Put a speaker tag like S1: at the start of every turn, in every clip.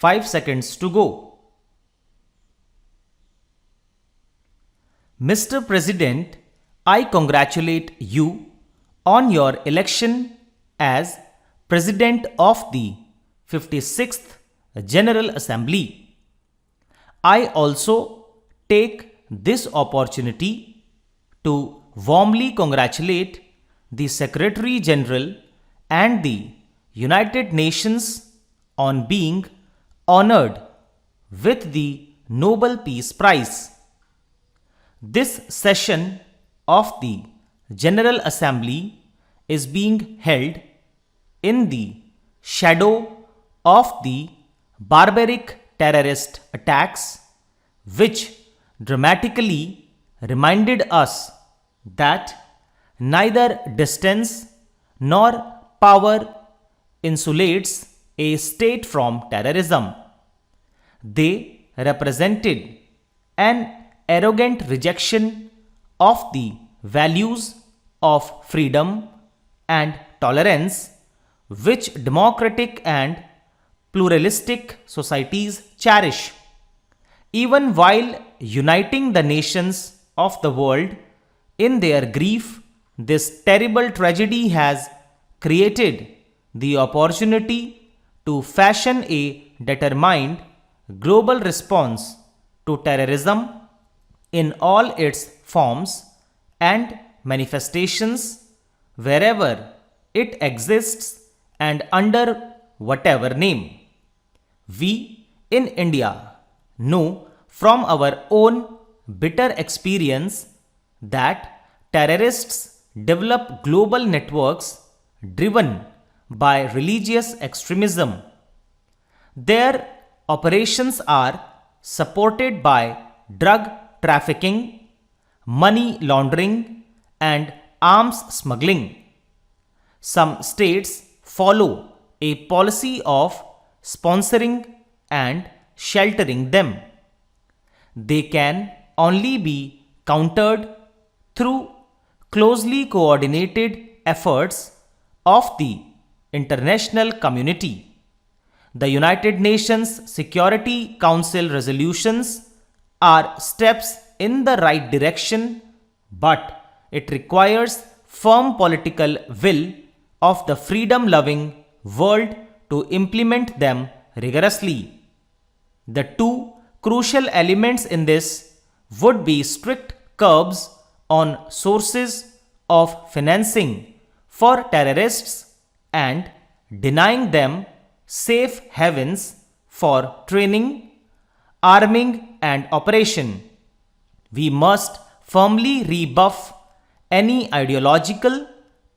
S1: 5 seconds to go. Mr. President, I congratulate you on your election as President of the 56th General Assembly. I also take this opportunity to warmly congratulate the Secretary General and the United Nations on being honored with the Nobel Peace Prize. This session of the General Assembly is being held in the shadow of the barbaric terrorist attacks, which dramatically reminded us that neither distance nor power insulates a state from terrorism. They represented an arrogant rejection of the values of freedom and tolerance which democratic and pluralistic societies cherish. Even while uniting the nations of the world in their grief, this terrible tragedy has created the opportunity to fashion a determined global response to terrorism in all its forms and manifestations wherever it exists and under whatever name. We in India know from our own bitter experience that terrorists develop global networks driven by religious extremism. Their operations are supported by drug trafficking, money laundering, and arms smuggling. Some states follow a policy of sponsoring and sheltering them. They can only be countered through closely coordinated efforts of the international community. The United Nations Security Council resolutions are steps in the right direction, but it requires firm political will of the freedom-loving world to implement them rigorously. The two crucial elements in this would be strict curbs on sources of financing for terrorists and denying them safe havens for training, arming, and operation. We must firmly rebuff any ideological,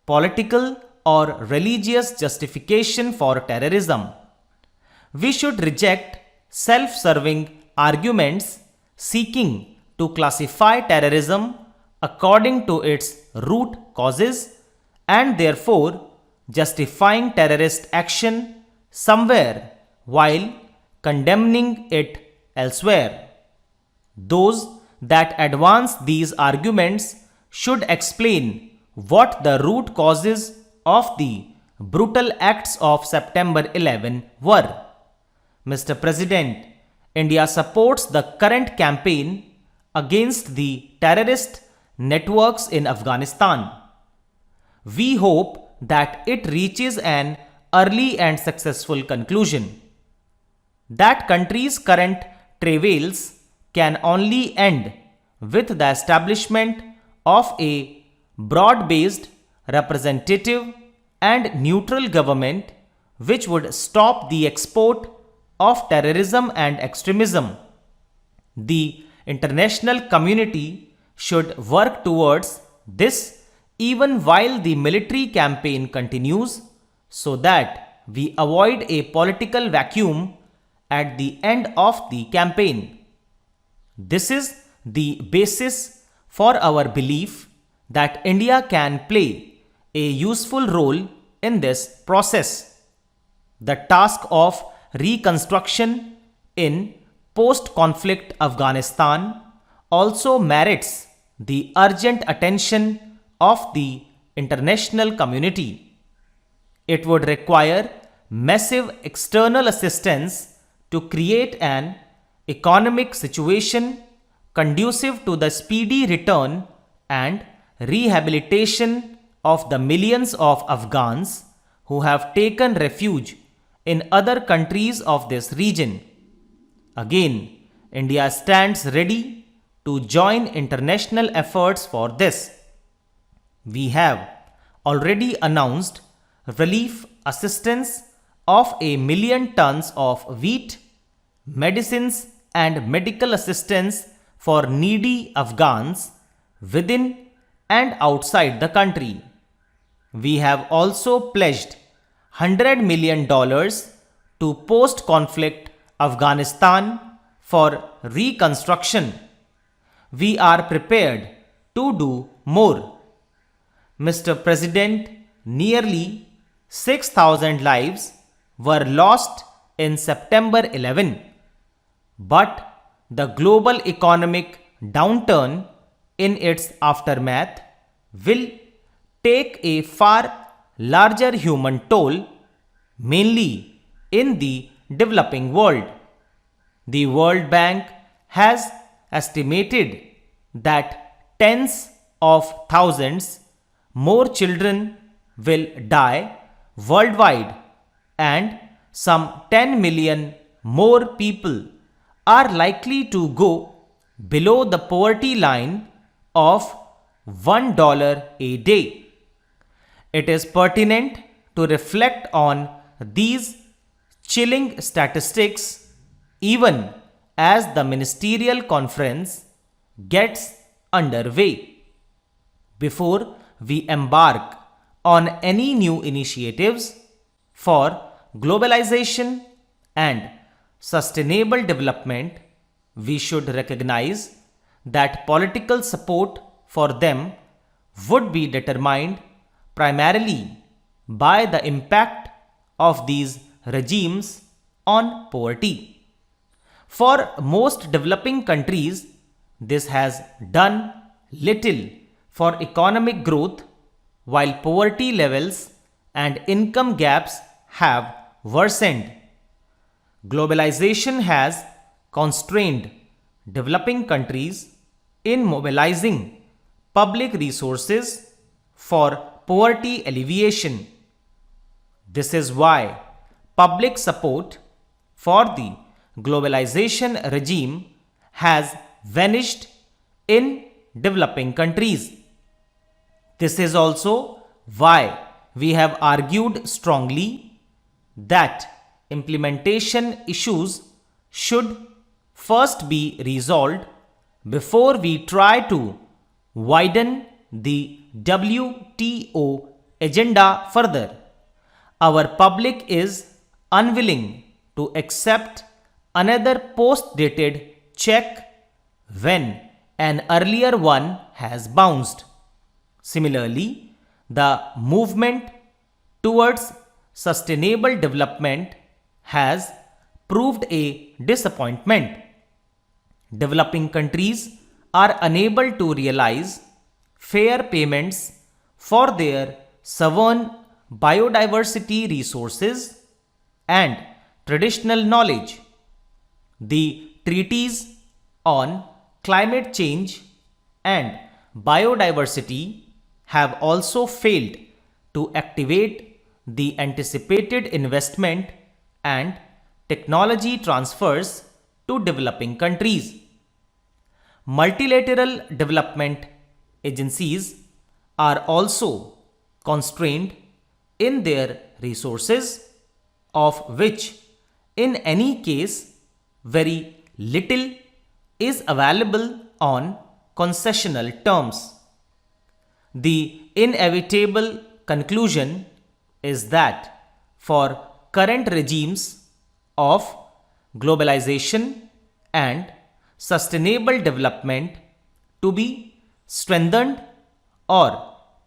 S1: political, or religious justification for terrorism. We should reject self-serving arguments seeking to classify terrorism according to its root causes and therefore justifying terrorist action somewhere while condemning it elsewhere. Those that advance these arguments should explain what the root causes of the brutal acts of September 11 were. Mr. President, India supports the current campaign against the terrorist networks in Afghanistan. We hope that it reaches an early and successful conclusion. That country's current travails can only end with the establishment of a broad-based, representative, and neutral government which would stop the export of terrorism and extremism. The international community should work towards this even while the military campaign continues so that we avoid a political vacuum at the end of the campaign. This is the basis for our belief that India can play a useful role in this process. The task of reconstruction in post-conflict Afghanistan also merits the urgent attention of the international community. It would require massive external assistance to create an economic situation conducive to the speedy return and rehabilitation of the millions of Afghans who have taken refuge in other countries of this region. Again, India stands ready to join international efforts for this. We have already announced relief assistance of 1 million tons of wheat, medicines and medical assistance for needy Afghans within and outside the country. We have also pledged $100 million to post-conflict Afghanistan for reconstruction. We are prepared to do more. Mr. President, nearly 6,000 lives were lost in September 11, but the global economic downturn in its aftermath will take a far larger human toll, mainly in the developing world. The World Bank has estimated that tens of thousands more children will die worldwide and some 10 million more people are likely to go below the poverty line of $1 a day. It is pertinent to reflect on these chilling statistics even as the ministerial conference gets underway. Before we embark on any new initiatives for globalization and sustainable development, we should recognize that political support for them would be determined primarily by the impact of these regimes on poverty. For most developing countries, this has done little for economic growth, while poverty levels and income gaps have worsened. Globalization has constrained developing countries in mobilizing public resources for poverty alleviation. This is why public support for the globalization regime has vanished in developing countries. This is also why we have argued strongly that implementation issues should first be resolved before we try to widen the WTO agenda further. Our public is unwilling to accept another post-dated check when an earlier one has bounced. Similarly, the movement towards sustainable development has proved a disappointment. Developing countries are unable to realize fair payments for their sovereign biodiversity resources and traditional knowledge. The treaties on climate change and biodiversity have also failed to activate the anticipated investment and technology transfers to developing countries. Multilateral development agencies are also constrained in their resources, of which in any case very little is available on concessional terms. The inevitable conclusion is that for current regimes of globalization and sustainable development to be strengthened or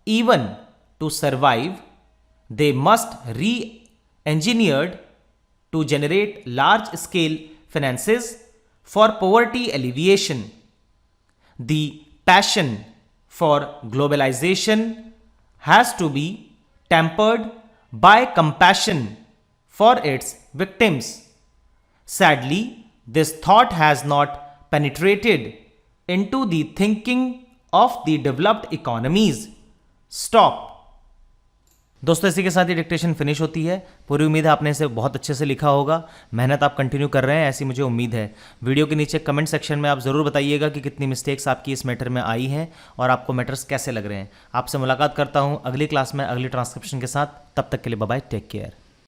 S1: even to survive, they must re-engineered to generate large-scale finances for poverty alleviation. The passion for globalization has to be tempered by compassion for its victims. Sadly, this thought has not penetrated into the thinking of the developed economies. Stop. दोस्तों इसी के साथ ही dictation finish होती है। पूरी उम्मीद है आपने इसे बहुत अच्छे से लिखा होगा। मेहनत आप कंटिन्यू कर रहे हैं, ऐसी मुझे उम्मीद है। वीडियो के नीचे कमेंट सेक्शन में आप ज़रूर बताइएगा कि कितनी मिस्टेक्स आपकी इस मैटर में आई हैं और आपको मैटर्स कैसे लग रहे हैं। आपसे मुलाकात करता हूँ अगली क्लास में अगली ट्रांसक्रिप्शन के साथ। तब तक के लिए बाय बाय, टेक केयर।